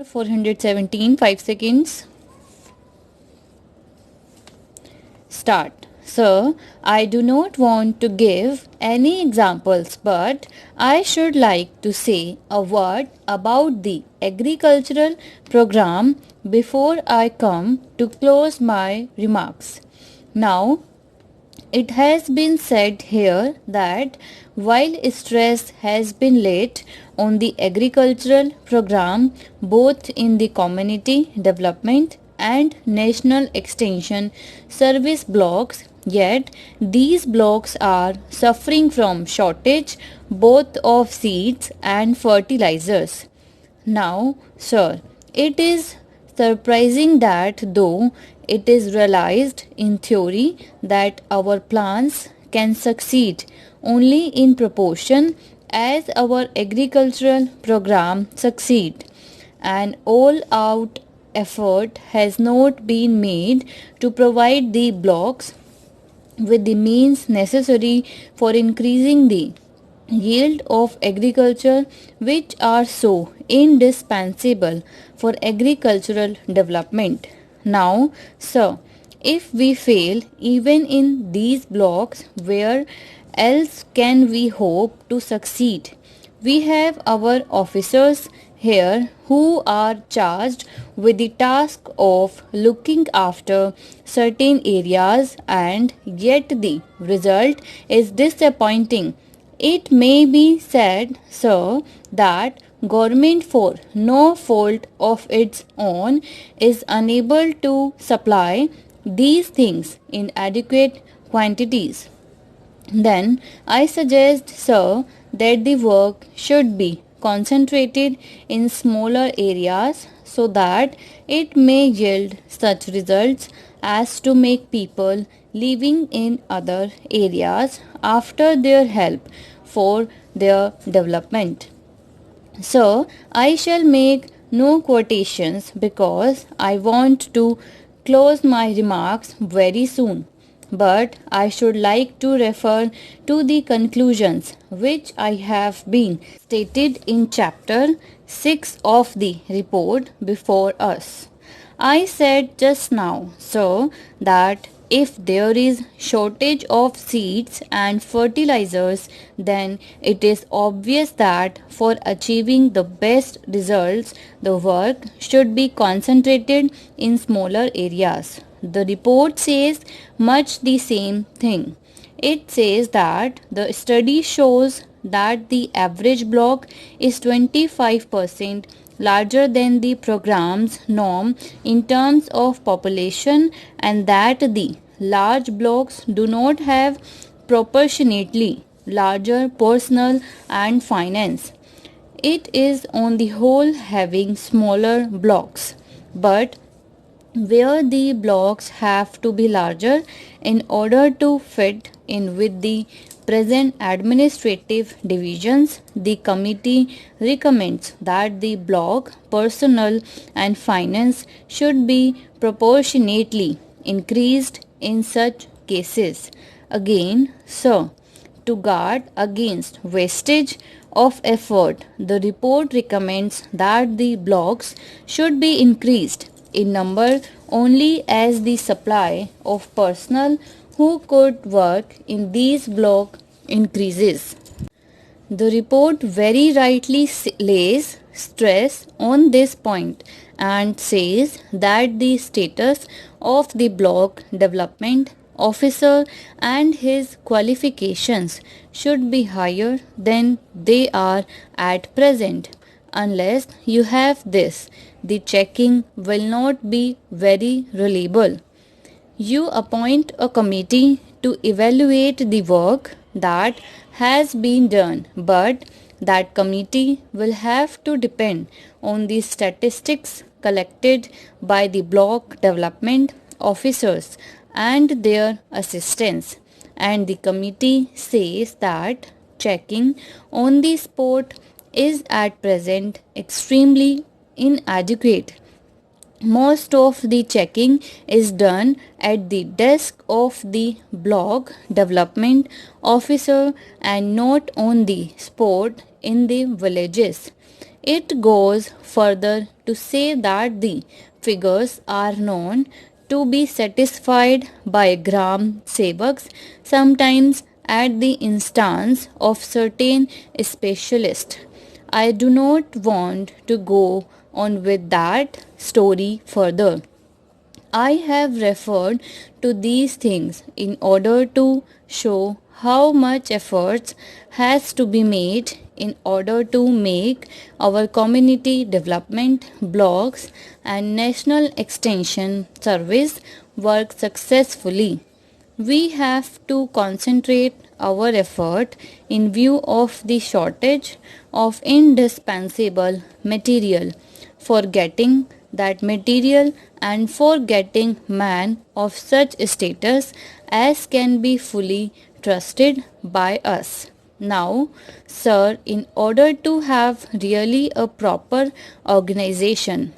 417, 5 seconds. Start. Sir, I do not want to give any examples, but I should like to say a word about the agricultural program before I come to close my remarks. Now, it has been said here that while stress has been laid on the agricultural program both in the community development and national extension service blocks, yet these blocks are suffering from shortage both of seeds and fertilizers. Now, sir, it is surprising that though it is realized in theory that our plans can succeed only in proportion as our agricultural program succeed, an all-out effort has not been made to provide the blocks with the means necessary for increasing the yield of agriculture, which are so indispensable for agricultural development. Now, sir, if we fail even in these blocks, where else can we hope to succeed? We have our officers here who are charged with the task of looking after certain areas, and yet the result is disappointing. It may be said, sir, that government for no fault of its own is unable to supply these things in adequate quantities. Then I suggest, sir, that the work should be concentrated in smaller areas so that it may yield such results as to make people living in other areas after their help for their development. So, I shall make no quotations because I want to close my remarks very soon. But I should like to refer to the conclusions which I have been stated in chapter 6 of the report before us. I said just now, so that if there is shortage of seeds and fertilizers, then it is obvious that for achieving the best results, the work should be concentrated in smaller areas. The report says much the same thing. It says that the study shows that the average block is 25% larger than the program's norm in terms of population, and that the large blocks do not have proportionately larger personnel and finance. It is on the whole having smaller blocks, but where the blocks have to be larger in order to fit in with the present administrative divisions, the committee recommends that the block personnel and finance should be proportionately increased in such cases. Again, sir, to guard against wastage of effort, the report recommends that the blocks should be increased in number only as the supply of personnel who could work in these blocks increases. The report very rightly lays stress on this point and says that the status of the block development officer and his qualifications should be higher than they are at present. Unless you have this, the checking will not be very reliable. You appoint a committee to evaluate the work that has been done, but that committee will have to depend on the statistics collected by the block development officers and their assistants. And the committee says that checking on the spot is at present extremely inadequate. Most of the checking is done at the desk of the block development officer and not on the spot in the villages. It goes further to say that the figures are known to be satisfied by gram sevaks, sometimes at the instance of certain specialists. I do not want to go on with that story further. I have referred to these things in order to show how much efforts has to be made in order to make our community development blocks and national extension service work successfully. We have to concentrate our effort in view of the shortage of indispensable material for getting that material and for getting man of such status as can be fully trusted by us. Now, sir, in order to have really a proper organization,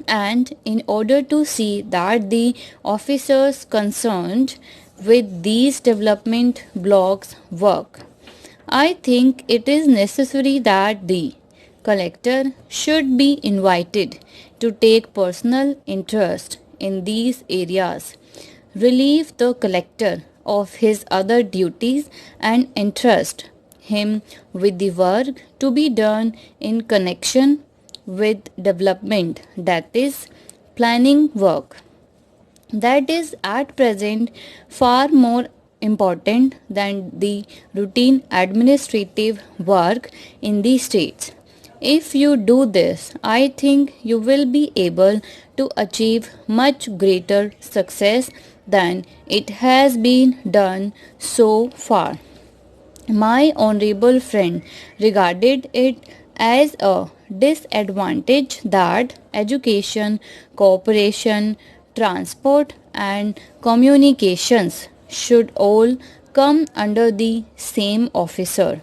and in order to see that the officers concerned with these development blocks work, I think it is necessary that the collector should be invited to take personal interest in these areas, relieve the collector of his other duties, and entrust him with the work to be done in connection with development, that is, planning work. That is at present far more important than the routine administrative work in the states. If you do this, I think you will be able to achieve much greater success than it has been done so far. My honorable friend regarded it as a disadvantage that education, cooperation, transport, and communications should all come under the same officer.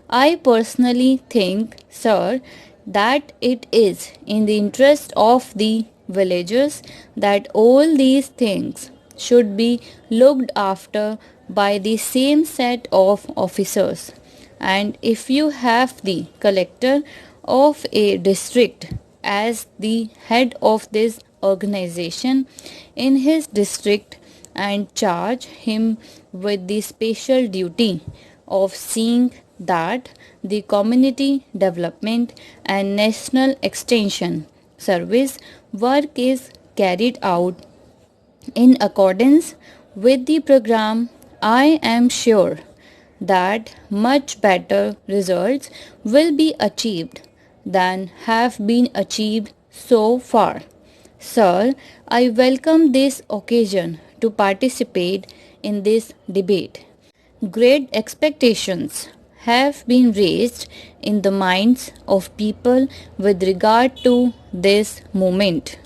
I personally think, sir, that it is in the interest of the villagers that all these things should be looked after by the same set of officers. And if you have the collector of a district as the head of this organization in his district and charge him with the special duty of seeing that the community development and national extension service work is carried out in accordance with the program, I am sure that much better results will be achieved than have been achieved so far. Sir, I welcome this occasion to participate in this debate. Great expectations have been raised in the minds of people with regard to this movement.